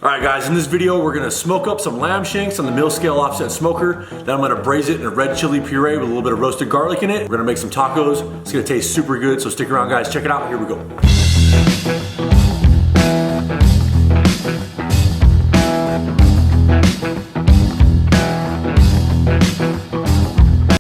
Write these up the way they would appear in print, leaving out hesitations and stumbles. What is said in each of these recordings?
Alright guys, in this video we're going to smoke up some lamb shanks on the mill scale offset smoker. Then I'm going to braise it in a red chili puree with a little bit of roasted garlic in it. We're going to make some tacos. It's going to taste super good, so stick around guys, check it out. Here we go.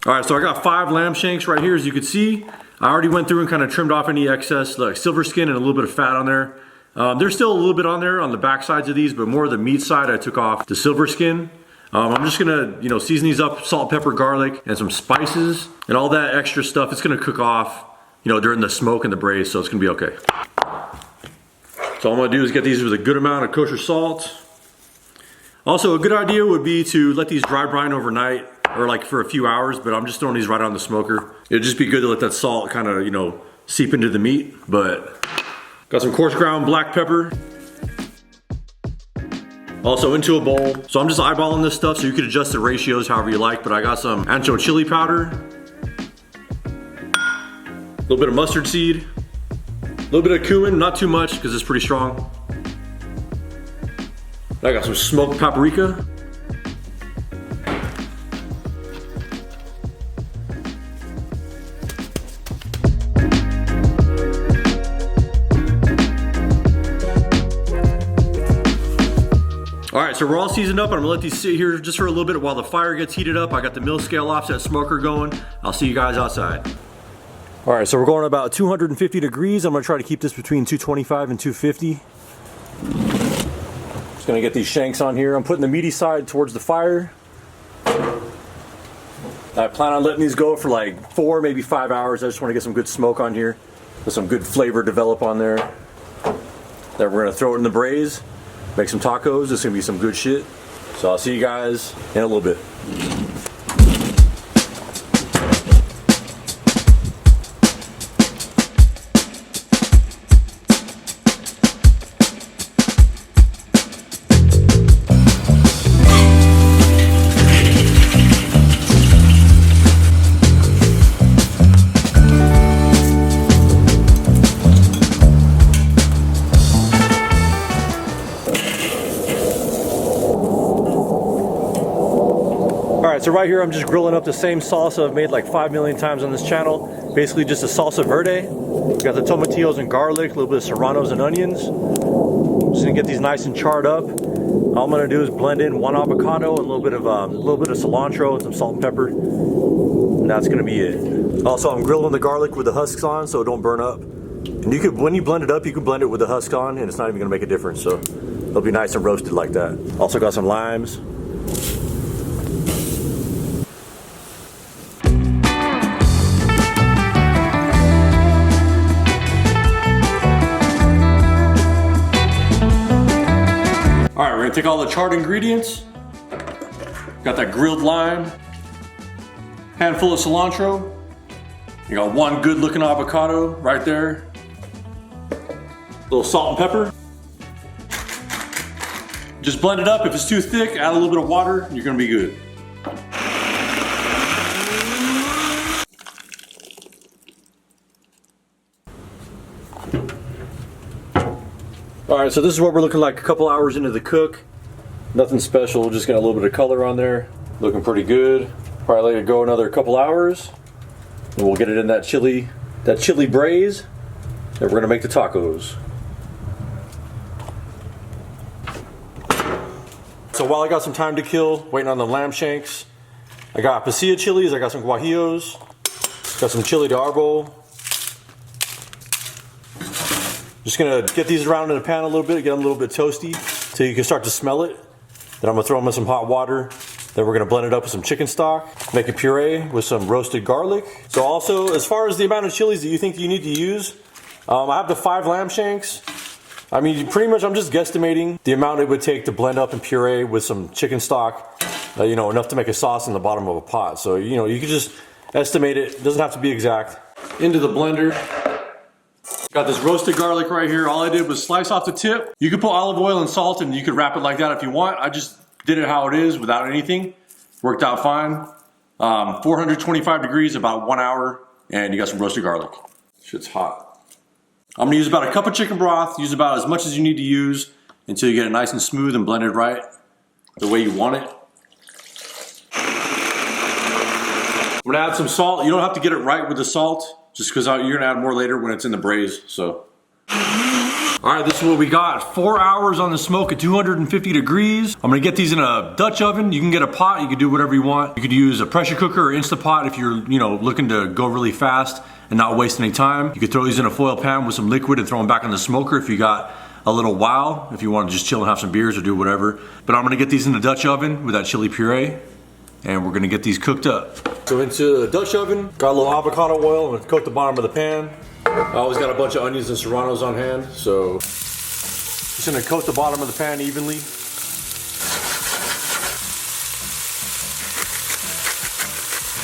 Alright, so I got 5 lamb shanks right here, as you can see. I already went through and kind of trimmed off any excess like silver skin and a little bit of fat on there. There's still a little bit on there on the back sides of these, but more of the meat side I took off the silver skin. I'm just gonna, season these up, salt, pepper, garlic, and some spices, and all that extra stuff. It's gonna cook off, during the smoke and the braise, so it's gonna be okay. So all I'm gonna do is get these with a good amount of kosher salt. Also, a good idea would be to let these dry brine overnight, or like for a few hours, but I'm just throwing these right on the smoker. It'd just be good to let that salt kind of, seep into the meat, but got some coarse ground black pepper. Also into a bowl. So I'm just eyeballing this stuff, so you can adjust the ratios however you like, but I got some ancho chili powder, a little bit of mustard seed, a little bit of cumin, not too much because it's pretty strong. I got some smoked paprika. Alright, so we're all seasoned up. I'm gonna let these sit here just for a little bit while the fire gets heated up. I got the mill scale offset smoker going. I'll see you guys outside. Alright, so we're going about 250 degrees. I'm gonna try to keep this between 225 and 250. Just gonna get these shanks on here. I'm putting the meaty side towards the fire. I plan on letting these go for like 4, maybe 5 hours. I just want to get some good smoke on here. Let some good flavor develop on there. Then we're gonna throw it in the braise. Make some tacos. This is gonna be some good shit. So I'll see you guys in a little bit. Alright, so right here I'm just grilling up the same salsa I've made like 5 million times on this channel. Basically just a salsa verde. Got the tomatillos and garlic, a little bit of serranos and onions. Just gonna get these nice and charred up. All I'm gonna do is blend in 1 avocado and a little bit of cilantro and some salt and pepper. And that's gonna be it. Also, I'm grilling the garlic with the husks on so it don't burn up. And you could, when you blend it up, you can blend it with the husk on and it's not even gonna make a difference. So it'll be nice and roasted like that. Also got some limes. Alright, we're gonna take all the charred ingredients. Got that grilled lime, handful of cilantro. You got 1 good looking avocado right there. A little salt and pepper. Just blend it up. If it's too thick, add a little bit of water, and you're gonna be good. Alright, so this is what we're looking like a couple hours into the cook. Nothing special, just got a little bit of color on there. Looking pretty good. Probably let it go another couple hours. And we'll get it in that chili braise. And we're gonna make the tacos. So while I got some time to kill, waiting on the lamb shanks, I got pasilla chilies, I got some guajillos, got some chili de árbol. Just gonna get these around in the pan a little bit, get them a little bit toasty so you can start to smell it. Then I'm gonna throw them in some hot water. Then we're gonna blend it up with some chicken stock, make a puree with some roasted garlic. So also, as far as the amount of chilies that you think you need to use, I have the 5 lamb shanks. I mean, pretty much I'm just guesstimating the amount it would take to blend up and puree with some chicken stock, enough to make a sauce in the bottom of a pot. So, you can just estimate it. It doesn't have to be exact. Into the blender. Got this roasted garlic right here. All I did was slice off the tip. You could put olive oil and salt and you could wrap it like that if you want. I just did it how it is without anything. Worked out fine. 425 degrees, about 1 hour, and you got some roasted garlic. Shit's hot. I'm gonna use about a cup of chicken broth. Use about as much as you need to use. until you get it nice and smooth and blended right the way you want it. I'm gonna add some salt. You don't have to get it right with the salt, just because you're gonna add more later when it's in the braise, so. All right, this is what we got. 4 hours on the smoke at 250 degrees. I'm gonna get these in a Dutch oven. You can get a pot, you can do whatever you want. You could use a pressure cooker or Instapot if you're looking to go really fast and not waste any time. You could throw these in a foil pan with some liquid and throw them back in the smoker if you got a little while, if you want to just chill and have some beers or do whatever. But I'm gonna get these in the Dutch oven with that chili puree, and we're gonna get these cooked up. So into the Dutch oven, got a little avocado oil. I'm gonna coat the bottom of the pan. I always got a bunch of onions and serranos on hand, so just gonna coat the bottom of the pan evenly.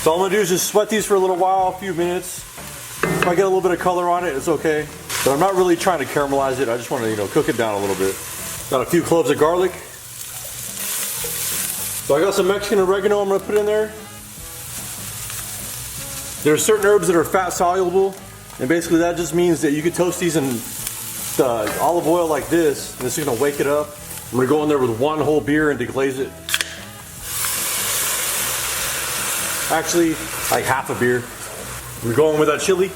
So all I'm gonna do is just sweat these for a little while, a few minutes. If I get a little bit of color on it, it's okay. But I'm not really trying to caramelize it. I just want to, cook it down a little bit. Got a few cloves of garlic. So I got some Mexican oregano I'm gonna put in there. There's certain herbs that are fat soluble, and basically that just means that you could toast these in the olive oil like this, and this is gonna wake it up. I'm gonna go in there with 1 whole beer and deglaze it. Actually, like half a beer. We're going with that chili.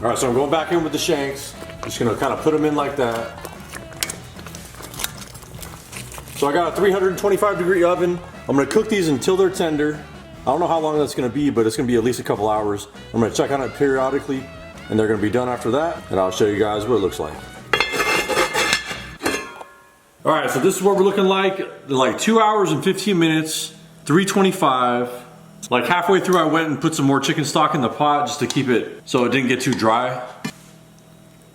All right, so I'm going back in with the shanks. Just gonna kind of put them in like that. So I got a 325 degree oven. I'm gonna cook these until they're tender. I don't know how long that's gonna be, but it's gonna be at least a couple hours. I'm gonna check on it periodically, and they're gonna be done after that, and I'll show you guys what it looks like. All right, so this is what we're looking like 2 hours and 15 minutes, 325. Like halfway through I went and put some more chicken stock in the pot just to keep it so it didn't get too dry.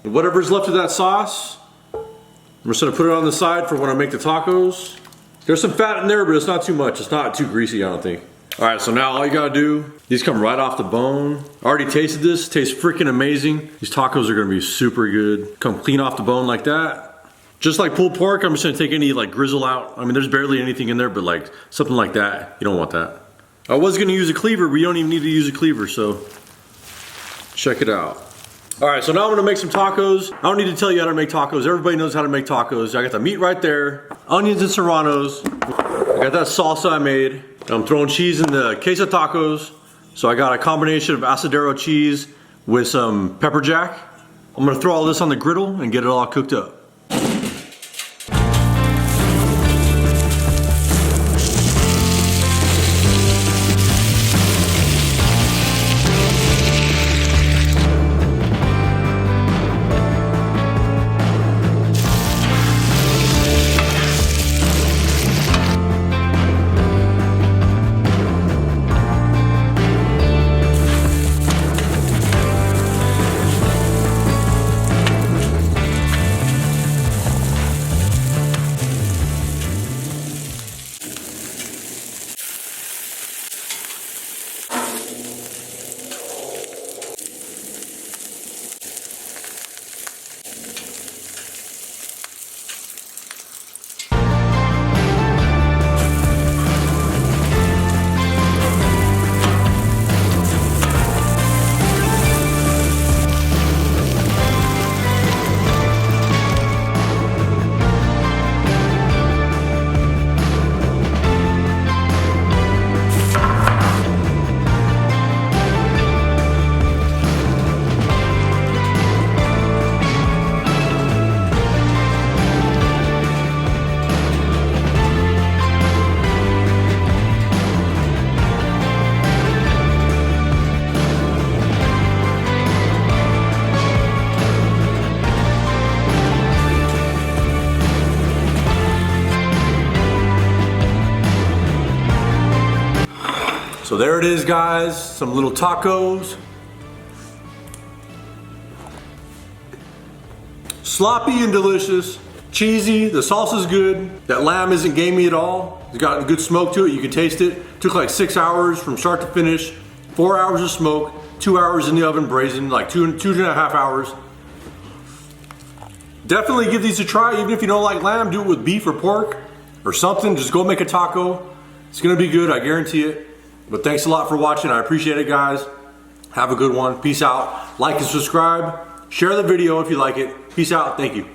And whatever's left of that sauce, I'm just gonna put it on the side for when I make the tacos. There's some fat in there, but it's not too much. It's not too greasy, I don't think. All right, so now all you gotta do, these come right off the bone. I already tasted this, tastes freaking amazing. These tacos are gonna be super good. Come clean off the bone like that. Just like pulled pork, I'm just gonna take any grizzle out. I mean, there's barely anything in there, but something like that, you don't want that. I was gonna use a cleaver, but you don't even need to use a cleaver, so check it out. All right, so now I'm gonna make some tacos. I don't need to tell you how to make tacos. Everybody knows how to make tacos. I got the meat right there, onions and serranos. I got that salsa I made. I'm throwing cheese in the queso tacos. So I got a combination of asadero cheese with some pepper jack. I'm gonna throw all this on the griddle and get it all cooked up. So there it is, guys, some little tacos. Sloppy and delicious, cheesy, the salsa's good. That lamb isn't gamey at all. It's got a good smoke to it, you can taste it. Took like 6 hours from start to finish, 4 hours of smoke, 2 hours in the oven braising, like two and a half hours. Definitely give these a try, even if you don't like lamb, do it with beef or pork or something. Just go make a taco. It's gonna be good, I guarantee it. But thanks a lot for watching. I appreciate it, guys. Have a good one. Peace out. Like and subscribe. Share the video if you like it. Peace out. Thank you.